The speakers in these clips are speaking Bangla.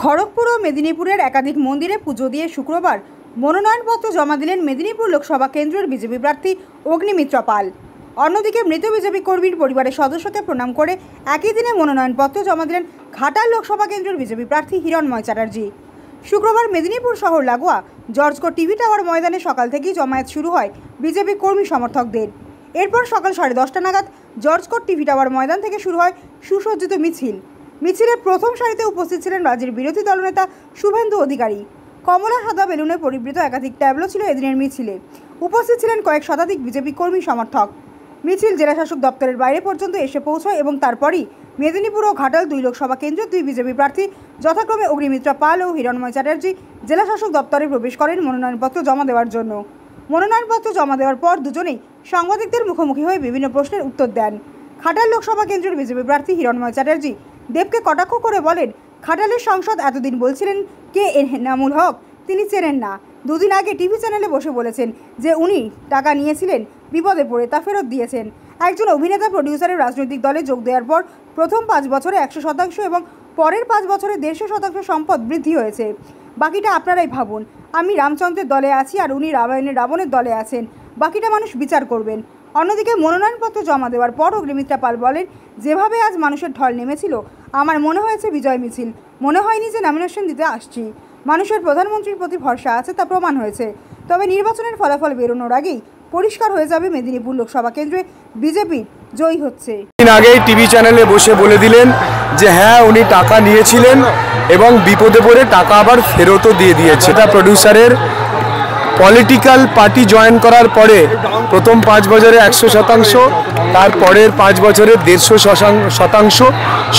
খড়গপুর ও মেদিনীপুরের একাধিক মন্দিরে পুজো দিয়ে শুক্রবার মনোনয়নপত্র জমা দিলেন মেদিনীপুর লোকসভা কেন্দ্রের বিজেপি প্রার্থী অগ্নিমিত্রা পাল। অন্যদিকে মৃত বিজেপি কর্মীর পরিবারের সদস্যকে প্রণাম করে একই দিনে মনোনয়নপত্র জমা দিলেন ঘাটাল লোকসভা কেন্দ্রের বিজেপি প্রার্থী হিরণময় চ্যাটার্জি। শুক্রবার মেদিনীপুর শহর লাগোয়া জর্জকোট টিভি টাওয়ার ময়দানে সকাল থেকেই জমায়েত শুরু হয় বিজেপি কর্মী সমর্থকদের। এরপর সকাল 10:30 নাগাদ জর্জকোট টিভি টাওয়ার ময়দান থেকে শুরু হয় সুসজ্জিত মিছিল। মিছিলে প্রথম সারিতে উপস্থিত ছিলেন রাজ্যের বিরোধী দলনেতা শুভেন্দু অধিকারী। কমলা সাদা বেলুনে পরিবৃত একাধিক ট্যাবলো ছিল এদিনের মিছিলে। উপস্থিত ছিলেন কয়েক শতাধিক বিজেপি কর্মী সমর্থক। মিছিল জেলাশাসক দপ্তরের বাইরে পর্যন্ত এসে পৌঁছয় এবং তারপরই মেদিনীপুর ও ঘাটাল দুই লোকসভা কেন্দ্রের দুই বিজেপি প্রার্থী যথাক্রমে অগ্নিমিত্রা পাল ও হিরণময় চ্যাটার্জি জেলাশাসক দপ্তরে প্রবেশ করেন মনোনয়নপত্র জমা দেওয়ার জন্য। মনোনয়নপত্র জমা দেওয়ার পর দুজনেই সাংবাদিকদের মুখোমুখি হয়ে বিভিন্ন প্রশ্নের উত্তর দেন। ঘাটাল লোকসভা কেন্দ্রের বিজেপি প্রার্থী হিরণময় চ্যাটার্জি দেবকে কটাক্ষ করে বলেন, ঘাটালের সাংসদ এতদিন বলছিলেন কে এনামুল হক তিনি চেনেন না। দুদিন আগে টিভি চ্যানেলে বসে বলেছেন যে উনি টাকা নিয়েছিলেন, বিপদে পড়ে তা ফেরত দিয়েছেন। একজন অভিনেতা প্রডিউসারের রাজনৈতিক দলে যোগ দেওয়ার পর প্রথম 5 বছরে 100% এবং পরের 5 বছরে 150% সম্পদ বৃদ্ধি হয়েছে। বাকিটা আপনারাই ভাবুন। আমি রামচন্দ্রের দলে আছি আর উনি রাবণের দলে আছেন। বাকিটা মানুষ বিচার করবেন। অন্যদিকে মনোনয়নপত্র জমা দেওয়ার পর অগ্নিমিত্রা পাল বলেন, যেভাবে আজ মানুষের ঢল নেমেছিল আমার মনে হয়েছে বিজয় মিছিল, মনে হয়নি যে নমিনেশন দিতে আসছি। মানুষের প্রধানমন্ত্রীর প্রতি ভরসা আছে তা প্রমাণ হয়েছে। তবে নির্বাচনের ফলাফল বেরোনোর আগেই পরিষ্কার হয়ে যাবে মেদিনীপুর লোকসভা কেন্দ্রে বিজেপি জয়ী হচ্ছে। দিন আগেই টিভি চ্যানেলে বসে বলে দিলেন যে হ্যাঁ উনি টাকা নিয়েছিলেন এবং বিপদে পড়ে টাকা আবার ফেরতও দিয়ে দিয়েছে। এটা প্রডিউসারের পলিটিক্যাল পার্টি জয়েন করার পরে প্রথম 5 বছরে 100%, তারপরের 5 বছরে 150%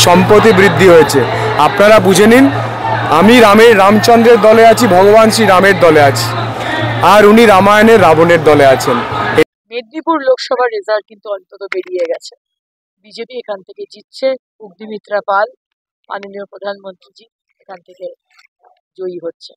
সম্পত্তি বৃদ্ধি হয়েছে। আপনারা বুঝে নিন, আমি রামচন্দ্রের দলে আছি, ভগবান শ্রী রামের দলে আছি, আর উনি রামায়ণের রাবণের দলে আছেন। মেদিনীপুর লোকসভার রেজাল্ট কিন্তু অন্তত বেরিয়ে গেছে। বিজেপি এখান থেকে জিতছে। অগ্নিমিত্রা পাল মাননীয় প্রধানমন্ত্রীজি এখান থেকে জয়ী হচ্ছে।